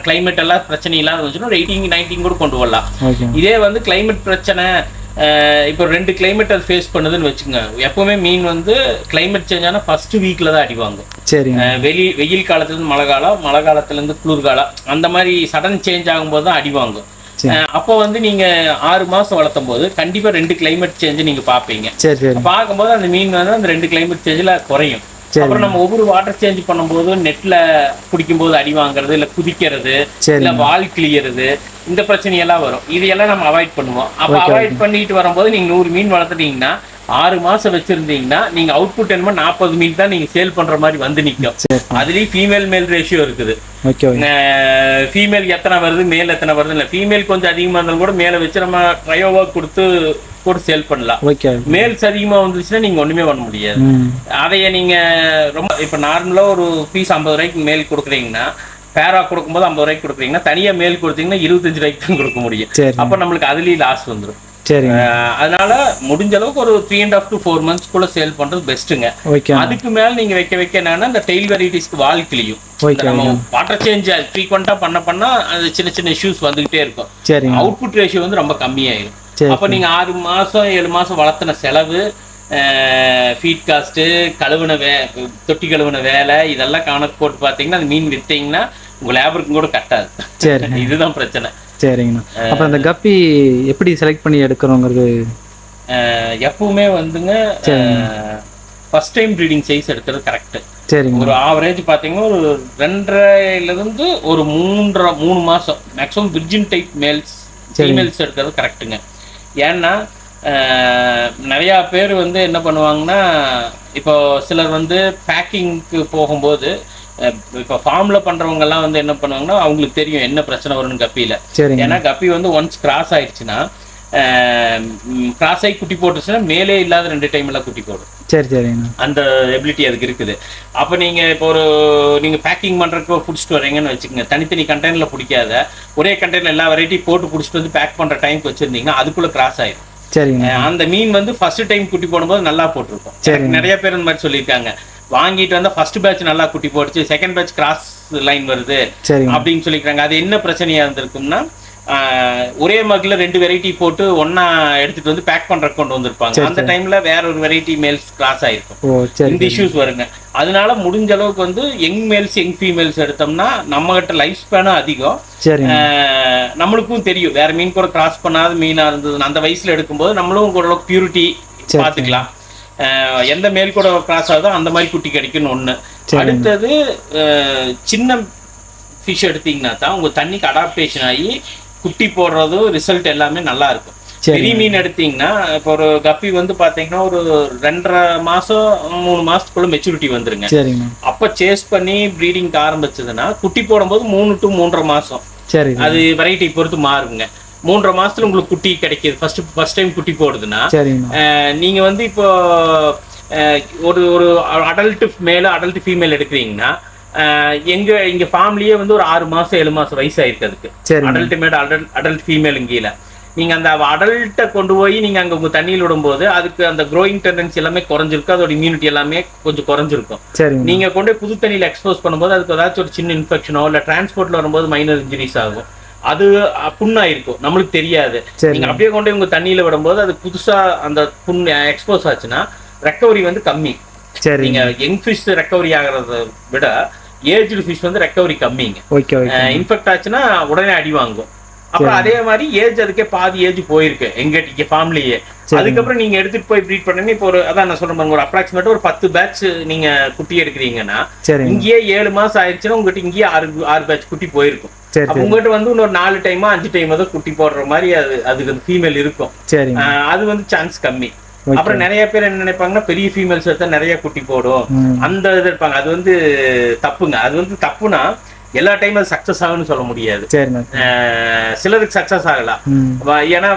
கிளைமேட் எல்லாம் பிரச்சனை இல்லாத வந்துச்சுன்னா ஒரு 80-90 கூட கொண்டு வரலாம். இதே வந்து கிளைமேட் பிரச்சனை, இப்போ 2 கிளைமேட் அது ஃபேஸ் பண்ணுதுன்னு வச்சுக்கோங்க. எப்பவுமே மீன் வந்து கிளைமேட் சேஞ்ச் ஆனா ஃபர்ஸ்ட் வீக்ல தான் அடி வாங்கும். வெயில் காலத்துல இருந்து மழை காலம், மழை காலத்துல இருந்து குளிர்காலம், அந்த மாதிரி சடன் சேஞ்ச் ஆகும்போது தான் அடி வாங்கும். அப்போ வந்து நீங்க 6 மாசம் வளர்த்தும் போது கண்டிப்பா 2 கிளைமேட் சேஞ்ச் நீங்க பாப்பீங்க. பார்க்கும்போது அந்த மீன் வந்து அந்த 2 கிளைமேட் சேஞ்சில் குறையும். அப்புறம் நம்ம ஒவ்வொரு வாட்டர் சேஞ்ச் பண்ணும்போது நெட்ல குடிக்கும் போது அடி வாங்குறது, இல்ல குதிக்கிறது, இல்ல வால் கிளியறது, இந்த பிரச்சனையெல்லாம் வரும். இதையெல்லாம் நம்ம அவாய்ட் பண்ணுவோம். அப்ப அவாய்ட் பண்ணிட்டு வரும்போது நீங்க 100 மீன் வளர்த்துட்டீங்கன்னா 6 மாசம் வச்சிருந்தீங்கன்னா நீங்க அவுட்புட் என்னமோ 40 மீன் தான் நீங்க சேல் பண்ற மாதிரி வந்து நிற்கும். அதுலயும் ஃபீமேல் மேல் ரேஷியோ இருக்குது. ஃபீமேல் எத்தனை வருது, மேல் எத்தனை வருது இல்லை. ஃபீமேல் கொஞ்சம் அதிகமா இருந்தாலும் கூட மேல வச்சு நம்ம ட்ரையோவா கொடுத்து போட்டு சேல் பண்ணலாம். மேல்ஸ் அதிகமா வந்துச்சுன்னா நீங்க ஒண்ணுமே பண்ண முடியாது. அதைய நீங்க ரொம்ப இப்ப நார்மலா ஒரு பீஸ் 50 ரூபாய்க்கு மேல் கொடுக்குறீங்கன்னா, பேரா கொடுக்கும்போது 50 ரூபாய்க்கு கொடுக்குறீங்கன்னா, தனியா மேல் கொடுத்தீங்கன்னா 25 ரூபாய்க்கு தான் கொடுக்க முடியும். அப்ப நம்மளுக்கு அதுலயும் லாஸ் வந்துடும். அதனால முடிஞ்ச அளவுக்கு ஒரு 3.5 to 4 months குள்ள சேல் பண்றது பெஸ்ட்டுங்க. அதுக்கு மேல நீங்க வைக்க என்னன்னா இந்த டெய்ல் வெரைட்டிஸ்க்கு வால் கிளியும். நம்ம வாட்டர் சேஞ்ச் ஃப்ரீக்வெண்டா பண்ண அது சின்ன சின்ன இஷ்யூஸ் வந்துகிட்டே இருக்கும். அவுட்புட் ரேஷியோ வந்து ரொம்ப கம்மியாயிரும். அப்ப நீங்க 6 மாசம் 7 மாசம் வளர்த்தின செலவு, ஃபீட் காஸ்ட், தொட்டி கழுவுன வேலை, இதெல்லாம் கணக்கு போட்டு பாத்தீங்கன்னா அந்த மீன் வித்தீங்கன்னா உங்க லேபருக்கும் கூட கட்டாது. இதுதான் பிரச்சனை. சரிங்கண்ணா. அப்புறம் அந்த கப்பி எப்படி செலக்ட் பண்ணி எடுக்கிறோங்கிறது எப்பவுமே வந்துங்க ஃபர்ஸ்ட் டைம் ப்ரீடிங் சைஸ் எடுக்கிறது கரெக்ட். ஒரு ஆவரேஜ் பாத்தீங்கன்னா ஒரு 2.5 இருந்து ஒரு 3 மாசம் maximum Virgin type males females எடுக்கிறது கரெக்டுங்க. ஏன்னா நிறையா பேர் வந்து என்ன பண்ணுவாங்கன்னா, இப்போ சிலர் வந்து பேக்கிங்க்கு போகும்போது இப்போ ஃபார்மில் பண்ணுறவங்கெல்லாம் வந்து என்ன பண்ணுவாங்கன்னா, அவங்களுக்கு தெரியும் என்ன பிரச்சனை வரும்னு கப்பியில். ஏன்னா கப்பி வந்து ஒன்ஸ் கிராஸ் ஆயிடுச்சுன்னா, கிராஸ் ஆகி குட்டி போட்டுச்சுன்னா மேலே இல்லாத 2 டைம் எல்லாம் குட்டி போடும். அந்த எபிலிட்டி அதுக்கு இருக்குது. அப்போ நீங்கள் இப்போ நீங்கள் பேக்கிங் பண்ணுறதுக்கு பிடிச்சிட்டு வரீங்கன்னு வச்சுக்கோங்க, தனித்தனி கண்டெய்னரில் பிடிக்காத ஒரே கண்டெய்னர் எல்லா வெரைட்டி போட்டு பிடிச்சிட்டு வந்து பேக் பண்ணுற டைமுக்கு வச்சுருந்தீங்கன்னா அதுக்குள்ளே கிராஸ் ஆயிடும். அந்த மீன் வந்து ஃபர்ஸ்ட் டைம் குட்டி போடும்போது நல்லா போட்டிருக்கும். நிறைய பேர் இந்த மாதிரி சொல்லியிருக்காங்க, வாங்கிட்டு வந்தா ஃபர்ஸ்ட் பேட்ச் நல்லா குட்டி போட்டுச்சு, செகண்ட் பேட்ச் கிராஸ் லைன் வருது அப்படின்னு சொல்லிக்கிறாங்க. அது என்ன பிரச்சனையா இருந்திருக்கும்னா, ஒரே மக்ல 2 வெரைட்டி போட்டு ஒன்னா எடுத்துட்டு வந்து பேக் பண்ற கொண்டு வந்திருப்பாங்க. அந்த டைம்ல வேற ஒரு வெரைட்டி மேல்ஸ் கிராஸ் ஆயிருக்கும். இந்த இஷ்யூஸ் வருங்க. அதனால முடிஞ்ச அளவுக்கு வந்து யங் மேல்ஸ் யங் ஃபீமேல்ஸ் எடுத்தோம்னா நம்ம கிட்ட லைஃப் ஸ்பேனும் அதிகம். நம்மளுக்கும் தெரியும் வேற மீன் கூட கிராஸ் பண்ணாத மீனா இருந்தது அந்த வயசுல எடுக்கும்போது நம்மளும் ஓரளவுக்கு பியூரிட்டி பார்த்துக்கலாம். எந்த மேல் கூட கிராஸ் ஆகுதோ அந்த மாதிரி குட்டி கிடைக்கும்னு ஒண்ணு. அடுத்தது சின்ன ஃபிஷ் எடுத்தீங்கன்னா தான் உங்க தண்ணிக்கு அடாப்டேஷன் ஆகி குட்டி போடுறது ரிசல்ட் எல்லாமே நல்லா இருக்கும். பெரிய மீன் எடுத்தீங்கன்னா இப்போ ஒரு கப்பி வந்து பாத்தீங்கன்னா ஒரு 2.5 மாசம் 3 மாசத்துக்குள்ள மெச்சூரிட்டி வந்துருங்க. அப்ப சேஸ் பண்ணி ப்ரீடிங் ஆரம்பிச்சதுன்னா குட்டி போடும்போது 3 to 3.5 மாசம், அது வெரைட்டி பொறுத்து மாறுங்க. 3.5 மாசத்துல உங்களுக்கு குட்டி கிடைக்கிது. ஃபர்ஸ்ட் டைம் குட்டி போடுதுன்னா நீங்க வந்து இப்போ ஒரு அடல்ட் மேல அடல்ட் ஃபீமேல் எடுக்கிறீங்கன்னா எங்க ஃபார்ம்லயே வந்து ஒரு 6 மாசம் 7 மாசம் வயசு ஆயிருக்கு அதுக்கு. அடல்ட் மேட் அடல்ட் ஃபீமேல் கீழே நீங்க அந்த அடல்ட்டை கொண்டு போய் நீங்க அங்க உங்க தண்ணியில் விடும்போது அதுக்கு அந்த க்ரோயிங் டெண்டன்சி எல்லாமே குறைஞ்சிருக்கும், அதோட இம்யூனிட்டி எல்லாமே கொஞ்சம் குறைஞ்சிருக்கும். நீங்க கொண்டு புது தண்ணியில எக்ஸ்போஸ் பண்ணும்போது அதுக்கு ஏதாச்சும் ஒரு சின்ன இன்ஃபெக்ஷனோ இல்ல டிரான்ஸ்போர்ட்ல வரும்போது மைனர் இன்ஜுரிஸ் ஆகும். அது புண்ணாயிருக்கும், நம்மளுக்கு தெரியாது. நீங்க அப்படியே கொண்டு உங்க தண்ணியில விடும்போது அது புதுசா அந்த புண்ணு எக்ஸ்போஸ் ஆச்சுன்னா ரெக்கவரி வந்து கம்மி. நீங்க யங் ஃபிஷ் ரெக்கவரி ஆகிறத விட ஏஜ்டு ஃபிஷ் வந்து ரெக்கவரி கம்மிங்க. இன்ஃபெக்ட் ஆச்சுன்னா உடனே அடி வாங்கும். அப்புறம் அதே மாதிரி ஏஜ் அதுக்கே பாதி ஏஜ் போயிருக்கு எங்க ஃபார்ம்லயே. அதுக்கப்புறம் நீங்க எடுத்துட்டு போய் ப்ரீட் பண்ணி இப்போ அதான் நான் சொல்றேன், ஒரு அப்ராக்சிமேட்டா ஒரு 10 பேட்ச் நீங்க குட்டி எடுக்கிறீங்கன்னா இங்கேயே 7 மாசம் ஆயிடுச்சுன்னா உங்ககிட்ட இங்கேயே 6 பேட்ச் குட்டி போயிருக்கும். உங்ககிட்ட வந்து இன்னொரு 4 டைமா 5 டைமா தான் குட்டி போடுற மாதிரி அதுக்கு ஃபீமேல் இருக்கும். அது வந்து சான்ஸ் கம்மி. அப்புறம் நிறைய பேர் என்ன நினைப்பாங்கன்னா பெரிய ஃபீமேல்ஸ் எடுத்தா நிறைய குட்டி போடும் அந்த இது இருப்பாங்க. அது வந்து தப்புங்க. அது வந்து தப்புனா எல்லா டைம் அது சக்சஸ் ஆகும்னு சொல்ல முடியாது. சிலருக்கு சக்சஸ் ஆகலாம். ஏன்னா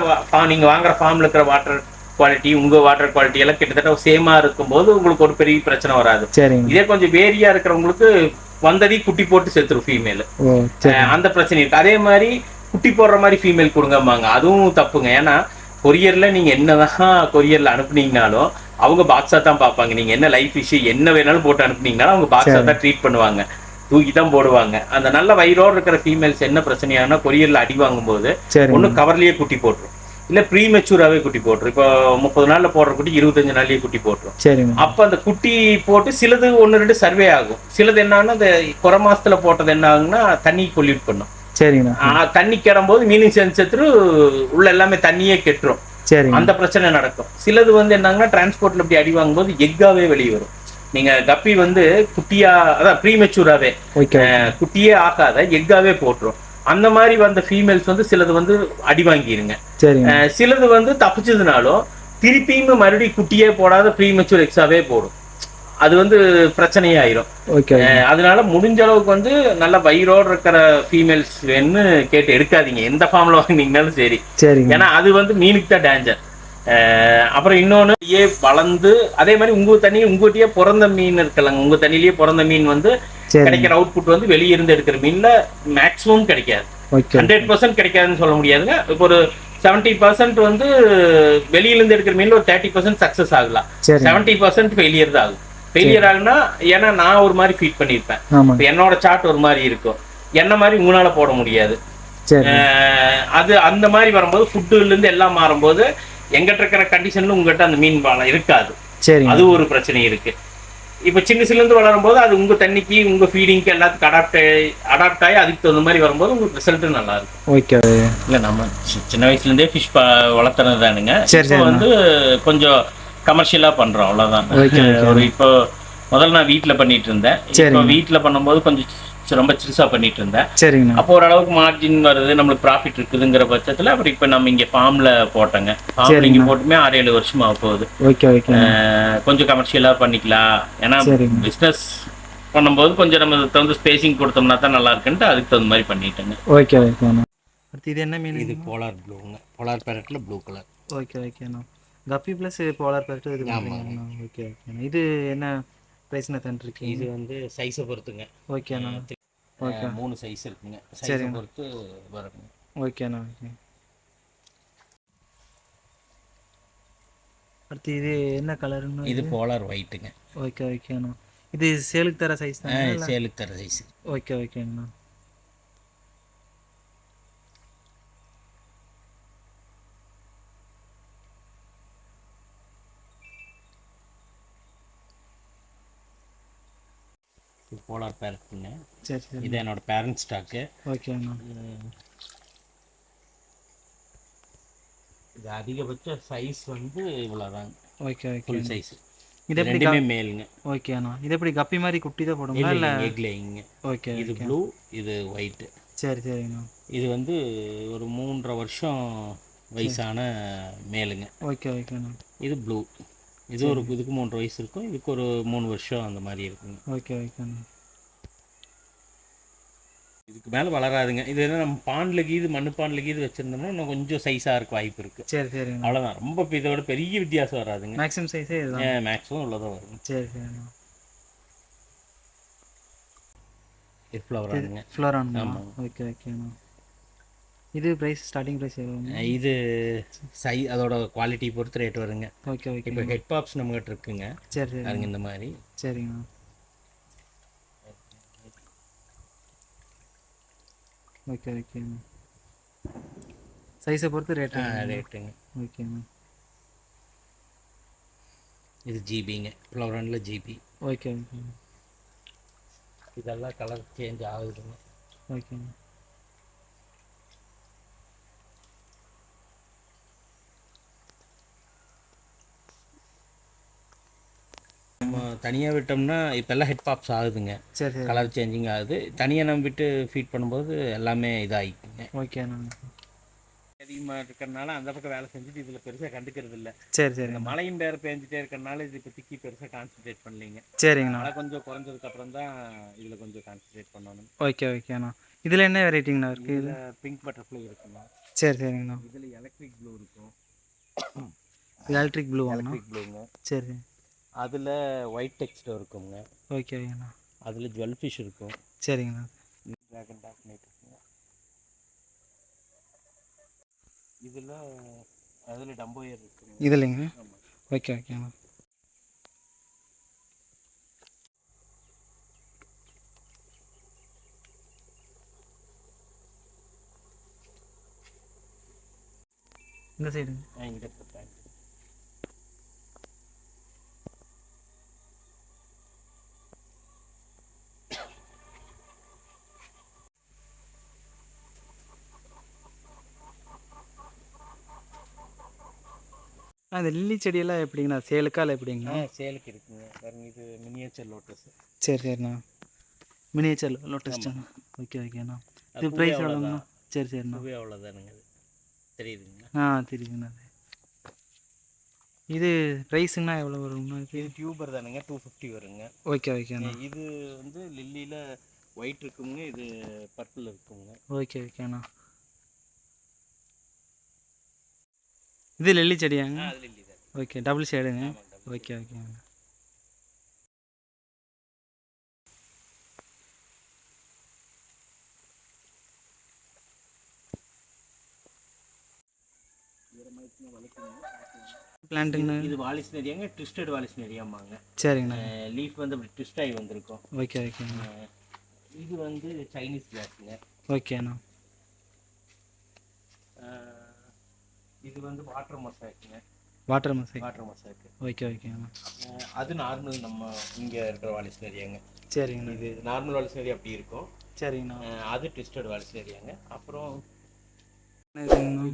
நீங்க வாங்குற ஃபார்ம்ல இருக்கிற வாட்டர் குவாலிட்டி உங்க வாட்டர் குவாலிட்டி எல்லாம் கிட்டத்தட்ட சேமா இருக்கும்போது உங்களுக்கு ஒரு பெரிய பிரச்சனை வராது. இதே கொஞ்சம் வேரியா இருக்கிறவங்களுக்கு வந்ததி குட்டி போட்டு செத்துரும் ஃபீமேல், அந்த பிரச்சனை இருக்கு. அதே மாதிரி குட்டி போடுற மாதிரி ஃபீமேல் கொடுங்கம்பாங்க, அதுவும் தப்புங்க. ஏன்னா கொரியர்ல நீங்க என்னதான் கொரியர்ல அனுப்புனீங்கனாலும் அவங்க பாக்ஸா தான் பார்ப்பாங்க. நீங்க என்ன லைஃப் இஷ்யூ என்ன வேணாலும் போட்டு அனுப்புனீங்கனாலும் அவங்க பாக்ஸா தான் ட்ரீட் பண்ணுவாங்க, தூக்கி தான் போடுவாங்க. அந்த நல்ல வயிறோடு இருக்கிற ஃபீமேல்ஸ் என்ன பிரச்சனையானா கொரியர்ல அடி வாங்கும் போது ஒண்ணு கவர்லயே குட்டி போட்டுரும், இல்ல ப்ரீமெச்சூராவே குட்டி போட்டுரும். இப்போ 30 நாள்ல போடுற குட்டி 25 நாள்லயே குட்டி போட்டுரும். அப்ப அந்த குட்டி போட்டு சிலது 1-2 சர்வே ஆகும். சிலது என்னன்னா அந்த குறை மாசத்துல போட்டது என்ன ஆகுன்னா தண்ணி பொல்யூட் பண்ணும். தண்ணி கிடம்போது மீனிங் சென்செத்துரு உள்ள எல்லாமே தண்ணியே கெட்டுரும். அந்த பிரச்சனை நடக்கும். சிலது வந்து என்னங்கன்னா டிரான்ஸ்போர்ட்ல இப்படி அடி வாங்கும்போது எக்காவே வெளியே வரும். நீங்க கப்பி வந்து குட்டியா அதான் ப்ரீமெச்சூராவே குட்டியே ஆகாத எக்காவே போட்டுரும். அந்த மாதிரி வந்த ஃபீமேல்ஸ் வந்து சிலது வந்து அடி வாங்கிருங்க. சிலது வந்து தப்பிச்சதுனாலும் திருப்பியும் மறுபடியும் குட்டியே போடாத ப்ரீமெச்சூர் எக்ஸாவே போடும். அது வந்து பிரச்சனையாயிரும். அதனால முடிஞ்ச அளவுக்கு வந்து நல்ல வயிறோடு இருக்கிற ஃபீமேல்ஸ் வேணும்னு கேட்டு எடுக்காதீங்க, எந்த ஃபார்ம்ல வாங்கினீங்கனாலும் சரி. ஏன்னா அது வந்து மீனுக்கு தான் டேஞ்சர். அப்புறம் இன்னொன்னு வளர்ந்து அதே மாதிரி உங்க தண்ணி உங்ககிட்டயே பிறந்த மீன் இருக்கலங்க, உங்க தண்ணிலேயே பிறந்த மீன் வந்து கிடைக்கிற அவுட்புட் வந்து வெளியே இருந்து எடுக்கிற மீன்ல மேக்ஸிமம் கிடைக்காது. 100% கிடைக்காதுன்னு சொல்ல முடியாதுங்க. இப்போ ஒரு 70% வந்து வெளியிலிருந்து எடுக்கிற மீன்ல ஒரு 30% சக்சஸ் ஆகலாம், 70% ஃபெயிலியர் தான் ஆகும். ஃபெயிலியர் ஆகுனா ஏன்னா நான் ஒரு மாதிரி ஃபீட் பண்ணியிருப்பேன், என்னோட சார்ட் ஒரு மாதிரி இருக்கும், என்ன மாதிரி உங்களால போட முடியாது. அது அந்த மாதிரி வரும்போது ஃபுட்டுல இருந்து எல்லாம் மாறும்போது எங்கிட்ட இருக்கிற கண்டிஷன்ல உங்ககிட்ட அந்த மீன் பாலம் இருக்காது. அது ஒரு பிரச்சனை இருக்கு. இப்ப சின்ன இருந்து வளரும் போது அது உங்க தண்ணிக்கு உங்க ஃபீடிங்க்கு எல்லாத்துக்கும் அடாப்ட் ஆகி அதுக்கு தகுந்த மாதிரி வரும்போது உங்களுக்கு ரிசல்ட் நல்லா இருக்கும். இல்ல நம்ம சின்ன வயசுல இருந்தே ஃபிஷ் வளர்த்துனது தானுங்க. இப்போ வந்து கொஞ்சம் கமர்ஷியலா பண்றோம் அவ்வளவுதான். ஒரு இப்போ முதல்ல நான் வீட்டில் பண்ணிட்டு இருந்தேன். இப்போ வீட்டில் பண்ணும்போது கொஞ்சம் ரொம்ப சிறுசாக பண்ணிட்டு இருந்தேன். சரிங்கண்ணா. அப்போ ஓரளவுக்கு மார்ஜின் வருது, நம்மளுக்கு ப்ராஃபிட் இருக்குதுங்கிற பட்சத்தில் அப்புறம் இப்போ நம்ம இங்கே ஃபார்மில் போட்டோங்க. ஃபார்மில் இங்கே போட்டுமே 6-7 வருஷம் ஆக போகுது. Okay okay. கொஞ்சம் கமர்ஷியலாக பண்ணிக்கலாம். ஏன்னா பிஸ்னஸ் பண்ணும்போது கொஞ்சம் நம்ம தகுந்த ஸ்பேசிங் கொடுத்தோம்னா தான் நல்லா இருக்குன்ட்டு அதுக்கு தகுந்த மாதிரி பண்ணிட்டேங்க. ஓகே ஓகேண்ணா. அடுத்து இது என்ன மீன்? இது போலார் ப்ளூங்க. போலார் பேரட்டில் ப்ளூ கலர். ஓகே ஓகேண்ணா. கப்பி ப்ளஸ் போலார் பேரட் இது பண்ணுறீங்கண்ணா. ஓகே ஓகேண்ணா. இது என்ன ப்ரைஸ்ண்ணா தந்துருக்கீங்க? இது வந்து சைஸை பொறுத்துங்க. ஓகேண்ணா. ஓகே 3 சைஸ் இருக்குங்க. சைஸை பொறுத்து வருங்க. ஓகேண்ணா. ஓகே. அடுத்து இது என்ன கலருண்ணா? இது போலார் ஒயிட்டுங்க. ஓகே ஓகேண்ணா. இது சேலுக்கு தர சைஸ் தான்? சேலுக்கு தர சைஸ். ஓகே ஓகேண்ணா. போலார் பேரட்டுங்க. சரி சரி. இது என்னோட பேரண்ட் ஸ்டாக்கு. ஓகேண்ணா. இது அதிகபட்ச சைஸ் வந்து இவ்வளோதாங்க. Okay okay. Full size. இது எப்படி? ரெண்டுமே மேலுங்க. ஓகேண்ணா. இது எப்படி கப்பி மாதிரி குட்டி தான் போடுங்களா இல்லை? எக் லேயிங்க. ஓகே. இது ப்ளூ, இது ஒயிட்டு. சரி சரிங்கண்ணா. இது வந்து ஒரு 3.5 வருஷம் வயசான மேலுங்க. ஓகே ஓகேண்ணா. இது ப்ளூ. இது ஒரு இதுக்கு 3 வயசு இருக்கும், இதுக்கு ஒரு 3 வருஷம் அந்த மாதிரி இருக்குங்க. ஓகே ஓகேண்ணா. இதுக்கு மேலே வளராதுங்க. இது என்ன நம்ம பாண்டில் கீது மண்ணு பாண்டில் கீது வச்சுருந்தோம்னா இன்னும் கொஞ்சம் சைஸாக இருக்க வாய்ப்பு இருக்குது. சரி சரிங்க. அவ்வளோதான். ரொம்ப இதோட பெரிய வித்தியாசம் வராதுங்க. மேக்ஸிமம் சைஸே இதுதான். மேக்ஸிமம் இவ்வளோதான் வருங்க. சரி சரிண்ணா. இது ஃப்ளவர் ஆனுங்க. ஃப்ளவர் ஆனுங்க. ஓகே ஓகேண்ணா. இது ப்ரைஸ் ஸ்டார்டிங் ப்ரைஸ் எவ்வளோங்க? இது அதோட குவாலிட்டி பொறுத்து ரேட் வருங்க. Okay okay. இப்போ ஹெட் பாப்ஸ் நம்மகிட்ட இருக்குங்க. சரி சரி. அதுங்க இந்த மாதிரி. சரிங்கண்ணா. ஓகே ஓகேண்ணா. சைஸை பொறுத்து ரேட்டுங்க. ஓகேண்ணா. இது ஜிபிங்க. ஃப்ளவரனில் ஜிபி. Okay okay. இதெல்லாம் கலர் சேஞ்ச் ஆகுதுங்க. ஓகேண்ணா. நம்ம தனியாக விட்டோம்னா இப்போல்லாம் ஹெட் பாப்ஸ் ஆகுதுங்க. சரி சரி. கலர் சேஞ்சிங் ஆகுது. தனியாக நம்ம விட்டு ஃபீட் பண்ணும்போது எல்லாமே இதாகிக்குங்க. ஓகேண்ணா. அதிகமாக இருக்கிறனால அந்த பக்கம் வேலை செஞ்சுட்டு இதில் பெருசாக கண்டுக்கிறது இல்லை. சரி சரி. இந்த மழையும் வேறு பேஞ்சிட்டே இருக்கிறனால இது இப்போதைக்கு பெருசாக கான்சன்ட்ரேட் பண்ணலைங்க. சரிங்கண்ணா. மழை கொஞ்சம் குறைஞ்சதுக்கப்புறம் தான் இதில் கொஞ்சம் கான்சன்ட்ரேட் பண்ணணும். ஓகே ஓகேண்ணா. இதில் என்ன வெரைட்டிங்கண்ணா இருக்குது? இதில் பிங்க் பட்டர்ஃப்ளை இருக்குண்ணா. சரி சரிங்கண்ணா. இதில் எலக்ட்ரிக் ப்ளூ இருக்கும். எலக்ட்ரிக் ப்ளூ ப்ளூங்க. சரி. அதில் ஒயிட் டெக்ஸ்டர் இருக்குங்க. ஓகே ஓகேண்ணா. அதில் ஜுவல் ஃபிஷ் இருக்கும். சரிங்கண்ணா. ட்ராகன் டாக் நைட் இருக்குங்க. அதில் டம்போயர் இருக்குங்க. இதுலைங்க? ஓகே ஓகேண்ணா. இந்த சைடு இங்கே அந்த லில்லி செடியெல்லாம் எப்படிங்கண்ணா? சேலுக்கா இல்லை எப்படிங்கண்ணா? சேலுக்கு இருக்குங்க. பாருங்க, இது மினியேச்சர் லோட்டஸ். சரி சரிண்ணா. மினியேச்சர் லோட்டஸ் தானே? ஓகே ஓகேண்ணா. இது ப்ரைஸ் எவ்வளோங்கண்ணா? சரி சரிண்ணா. அவ்வளோதானுங்க. அது தெரியுதுங்கண்ணா? தெரியுதுங்கண்ணா. இது ப்ரைஸுங்கண்ணா எவ்வளோ வருங்கண்ணா? இது டியூபர் தானுங்க. 250 வருங்க. ஓகே ஓகேண்ணா. இது வந்து லில்லியில் ஒயிட் இருக்குங்க, இது பர்பிள் இருக்குங்க. ஓகே ஓகேண்ணா. இது லில்லி செடியாங்க? அது லில்லி தான். ஓகே. டபுள் ஷேடுங்க. ஓகே ஓகேங்க. பிளான்ட்டுங்கண்ணா? இது வாலிஸ்னரியாங்க. ட்விஸ்டட் வாலிஸ்னரியாமாங்க. சரிங்கண்ணா. லீஃப் வந்து அப்படி ட்விஸ்ட் ஆகி வந்திருக்கும். ஓகே ஓகேண்ணா. இது வந்து சைனீஸ் கிளாஸுங்க. ஓகேண்ணா. இது வந்து வாட்டர் மொசாய்க்குங்க. Water mosaic. ஓகே ஓகேண்ணா. அது நார்மல் நம்ம இங்கே இருக்கிற வாலிஸ்னரியாங்க. சரிங்கண்ணா. இது நார்மல் வாலிஸ்னரி அப்படி இருக்கும். சரிங்கண்ணா. அது ட்விஸ்டட் வாலிஸ்னரியாங்க. அப்புறம்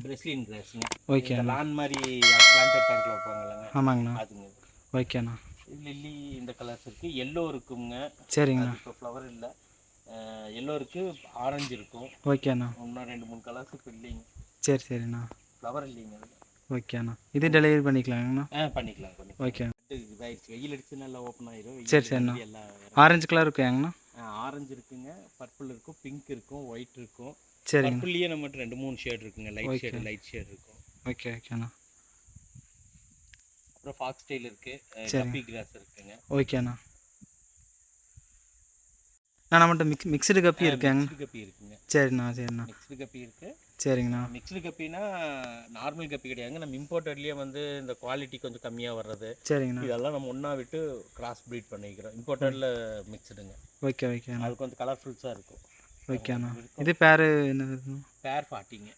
பிரஸ்லின் கிராஸுங்க. ஓகே. லான் மாதிரி பிளான்டட் டேங்க்ல வைப்பாங்கல்லங்க. ஆமாங்கண்ணா. அதுங்க. ஓகேண்ணா. லில்லி இந்த கலர்ஸ் இருக்குது, எல்லோ இருக்குங்க. சரிங்கண்ணா. இப்போ ஃப்ளவர் இல்லை. எல்லோ இருக்குது, ஆரஞ்சு இருக்கும். ஓகேண்ணா. இன்னும் 2-3 கலர்ஸ் இப்போ இல்லைங்க. சரி சரிண்ணா. ஃப்ளவர் இல்லைங்க அதில். ஓகேண்ணா. இது டெலிவரி பண்ணிக்கலாங்கண்ணா? பண்ணிக்கலாம். ஓகே. இதாகிடுச்சு, வெயில் அடிச்சு நல்லா ஓப்பன் ஆயிரும். சரி சரிண்ணா. ஆரஞ்சு கலர் இருக்குங்கண்ணா? ஆரஞ்சு இருக்குங்க, பர்பிள் இருக்கும், பிங்க் இருக்கும், ஒயிட் இருக்கும். சரிங்க. பர்பிள்லேயே நம்மகிட்ட 2-3 ஷேட் இருக்குங்க. லைட் ஷேட் இருக்கும். ஓகே ஓகேண்ணா. அப்புறம் ஃபாக்ஸ் டெயில் இருக்குது, கப்பி கிராஸ் இருக்குங்க. ஓகேண்ணா. நம்மகிட்ட மிக்சடு கப்பி இருக்குங்க. கப்பி இருக்குங்க. சரிண்ணா சரிண்ணா. மிக்ஸ்டு கப்பி இருக்குது. சரிங்கண்ணா. மிக்ஸ்டு கப்பினா நார்மல் கப்பி கிடையாதுங்க. நம்ம இம்போர்ட்டட்லேயே வந்து இந்த குவாலிட்டி கொஞ்சம் கம்மியாக வர்றது. சரிங்கண்ணா. இதெல்லாம் நம்ம ஒன்றா விட்டு கிராஸ் ப்ரீட் பண்ணிக்கிறோம். இம்போர்ட்டடில் மிக்ஸ்டுங்க. ஓகே ஓகேண்ணா. அது கொஞ்சம் கலர்ஃபுல்ஸாக இருக்கும். ஓகேண்ணா. இது பேர் என்ன? பேர் 40ங்க.